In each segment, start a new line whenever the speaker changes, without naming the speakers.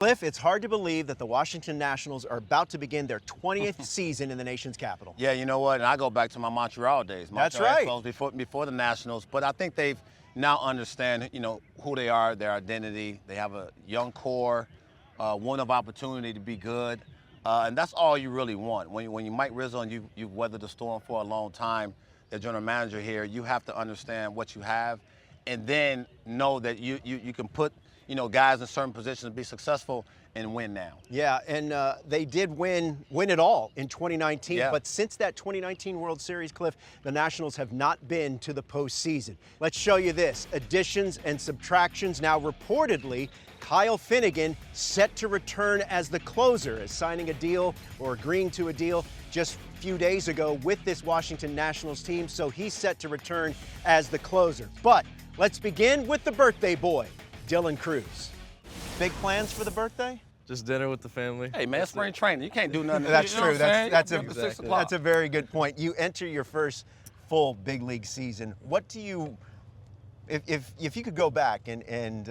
Cliff, it's hard to believe that the Washington Nationals are about to begin their 20th season in the nation's capital.
Yeah, you know what? And I go back to my Montreal days.
That's
Montreal
right.
before the Nationals, but I think they've now understand, who they are, their identity. They have a young core, one of opportunity to be good, and that's all you really want. When you Mike Rizzo and you've weathered the storm for a long time, the general manager here, you have to understand what you have, and then know that you can put guys in certain positions to be successful and win now.
Yeah, and they did win it all in 2019.
Yeah.
But since that 2019 World Series, Cliff, the Nationals have not been to the postseason. Let's show you this. Additions and subtractions. Now, reportedly, Kyle Finnegan set to return as the closer, as signing a deal or agreeing to a deal just a few days ago with this Washington Nationals team. So he's set to return as the closer. But let's begin with the birthday boy, Dylan Cruz. Big plans for the birthday?
Just dinner with the family.
Hey man, spring training. You can't do nothing.
That's
you know
true.
what I'm
That's
saying?
that's a very good point. You enter your first full big league season. What do you, if you could go back and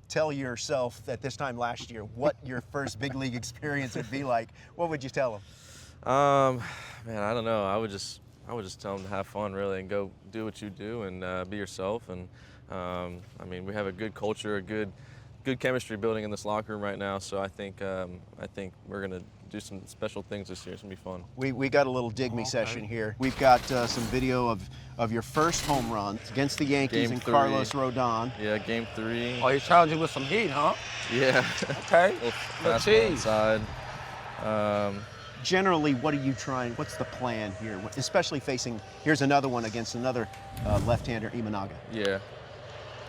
tell yourself at this time last year what your first big league experience would be like, what would you tell him?
Man, I don't know. I would just tell them to have fun, really, and go do what you do and be yourself. And I mean, we have a good culture, a good chemistry building in this locker room right now. So I think we're gonna do some special things this year. It's gonna be fun.
We got a little dig me session here. We've got some video of your first home run against the Yankees
Game
and
3.
Carlos Rodon.
Yeah, game 3.
Oh, he's challenging you with some heat, huh?
Yeah.
Okay.
Fastball inside.
Generally, what are you trying? What's the plan here, especially facing? Here's another one against another left-hander, Imanaga.
Yeah.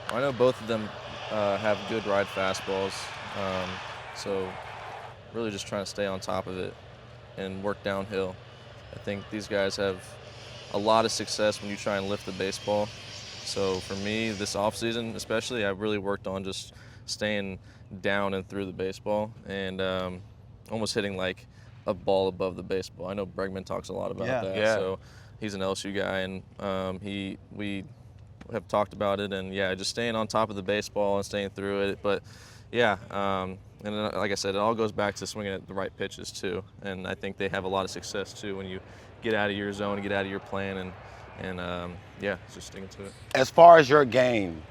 I know both of them have good ride fastballs, so really just trying to stay on top of it and work downhill. I think these guys have a lot of success when you try and lift the baseball. So for me, this offseason especially, I've really worked on just staying down and through the baseball and almost hitting like a ball above the baseball. I know Bregman talks a lot about that.
Yeah.
So he's an LSU guy, and we have talked about it, and yeah, just staying on top of the baseball and staying through it. But yeah, and like I said, it all goes back to swinging at the right pitches too. And I think they have a lot of success too when you get out of your zone and get out of your plan, and yeah, just sticking to it.
As far as your game,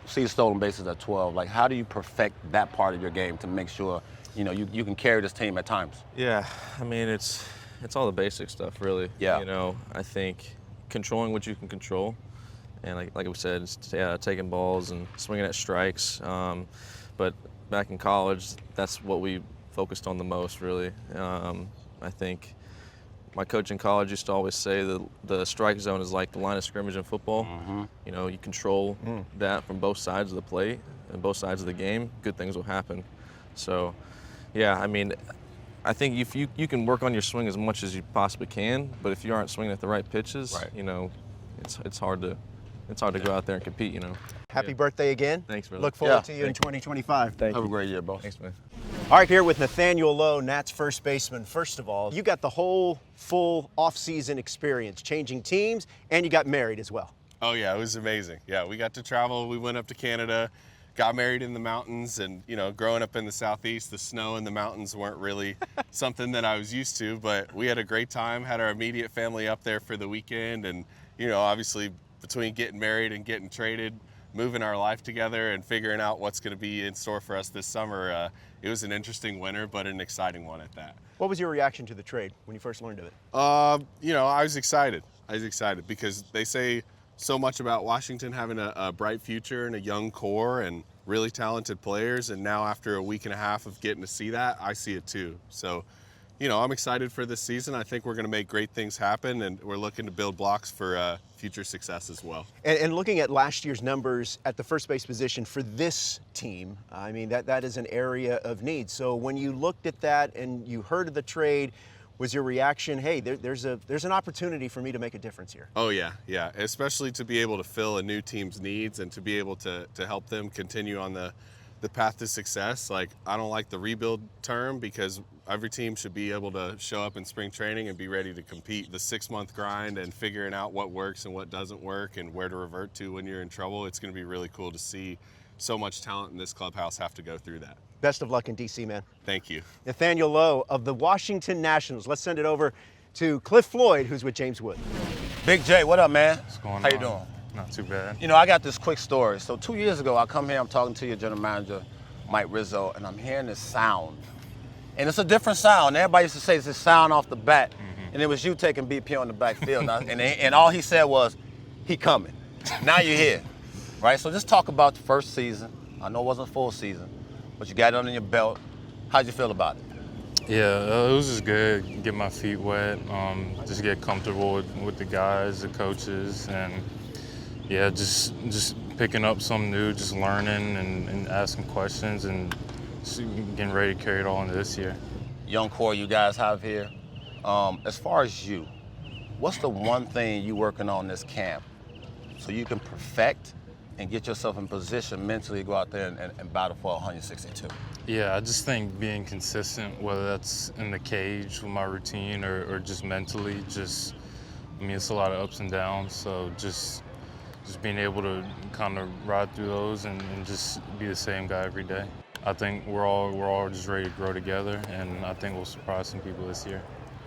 see stolen bases at 12. Like, how do you perfect that part of your game to make sure you can carry this team at times?
Yeah, I mean it's all the basic stuff really.
Yeah.
I think controlling what you can control. And like we said, it's taking balls and swinging at strikes. But back in college, that's what we focused on the most, really. I think my coach in college used to always say that the strike zone is like the line of scrimmage in football.
Mm-hmm.
You control that from both sides of the plate and both sides of the game, good things will happen. So, yeah, I mean, I think if you can work on your swing as much as you possibly can, but if you aren't swinging at the right pitches,
right.
It's hard to go out there and compete,
Happy birthday again.
Thanks, brother.
Look forward
Yeah.
to you in 2025.
Thank
Have
you.
a great year, boss.
Thanks, man.
All right, here with Nathaniel Lowe, Nats first baseman. First of all, you got the whole full off-season experience, changing teams, and you got married as well.
Oh yeah, it was amazing. Yeah, we got to travel. We went up to Canada, got married in the mountains, and growing up in the Southeast, the snow and the mountains weren't really something that I was used to, but we had a great time, had our immediate family up there for the weekend, and obviously between getting married and getting traded, moving our life together and figuring out what's going to be in store for us this summer, it was an interesting winter, but an exciting one at that.
What was your reaction to the trade when you first learned of it?
I was excited. Because they say so much about Washington having a bright future and a young core and really talented players. And now after a week and a half of getting to see that, I see it too. So, I'm excited for this season. I think we're going to make great things happen, and we're looking to build blocks for future success as well.
And looking at last year's numbers at the first base position for this team, I mean, that is an area of need. So when you looked at that and you heard of the trade, was your reaction, hey, there's an opportunity for me to make a difference here?
Oh yeah, especially to be able to fill a new team's needs and to be able to help them continue on the path to success. Like, I don't like the rebuild term because every team should be able to show up in spring training and be ready to compete. The 6-month grind and figuring out what works and what doesn't work and where to revert to when you're in trouble, it's going to be really cool to see so much talent in this clubhouse have to go through that.
Best of luck in D.C., man.
Thank you.
Nathaniel Lowe of the Washington Nationals. Let's send it over to Cliff Floyd, who's with James Wood.
Big J, what up, man?
What's going on?
How you doing?
Not too bad.
You know, I got this quick story. So 2 years ago, I come here, I'm talking to your general manager, Mike Rizzo, and I'm hearing this sound. And it's a different sound. Everybody used to say it's this sound off the bat. And it was you taking BP on the backfield. and all he said was, he coming. Now you're here, right? So just talk about the first season. I know it wasn't a full season, but you got it under your belt. How'd you feel about it?
Yeah, it was just good. Get my feet wet, just get comfortable with the guys, the coaches, and yeah, just picking up something new, just learning and asking questions and just getting ready to carry it all into this year.
Young core you guys have here. As far as you, what's the one thing you working on this camp so you can perfect and get yourself in position mentally to go out there and battle for 162?
Yeah, I just think being consistent, whether that's in the cage with my routine or just mentally, I mean, it's a lot of ups and downs, so just being able to kind of ride through those and just be the same guy every day. I think we're all just ready to grow together, and I think we'll surprise some people this year.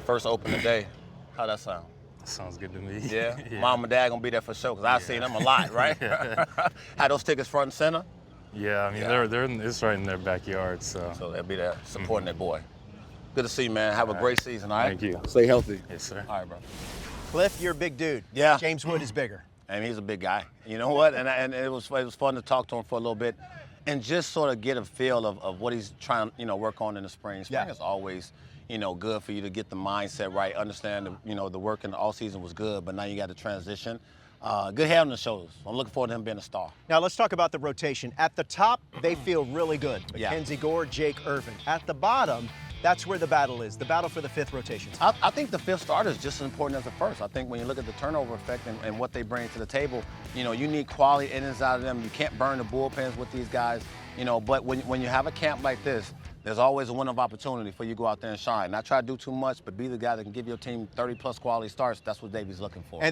First open today, how'd that sound?
Sounds good to me.
Yeah?
Yeah.
Mom and Dad gonna be there for sure, because I've seen them a lot, right? Had those tickets front and center?
Yeah, I mean,
Yeah.
it's right in their backyard, so.
So they'll be there supporting their boy. Good to see you, man. Have a great season, all right?
Thank you.
Stay healthy.
Yes, sir.
All right, bro.
Cliff, you're a big dude.
Yeah.
James Wood is bigger.
And he's a big guy. You know what? And it was fun to talk to him for a little bit and just sort of get a feel of what he's trying to, work on in the spring. Spring
Yeah.
is always, good for you to get the mindset right, understand, the work in the off season was good, but now you got to transition. Good head on the shoulders. I'm looking forward to him being a star.
Now let's talk about the rotation. At the top, they feel really good.
Yeah.
Mackenzie Gore, Jake Irvin. At the bottom, that's where the battle is, the battle for the fifth rotation.
I think the fifth starter is just as important as the first. I think when you look at the turnover effect and what they bring to the table, you need quality innings out of them. You can't burn the bullpens with these guys, but when you have a camp like this, there's always a window of opportunity for you to go out there and shine. Not try to do too much, but be the guy that can give your team 30-plus quality starts. That's what Davey's looking for.
And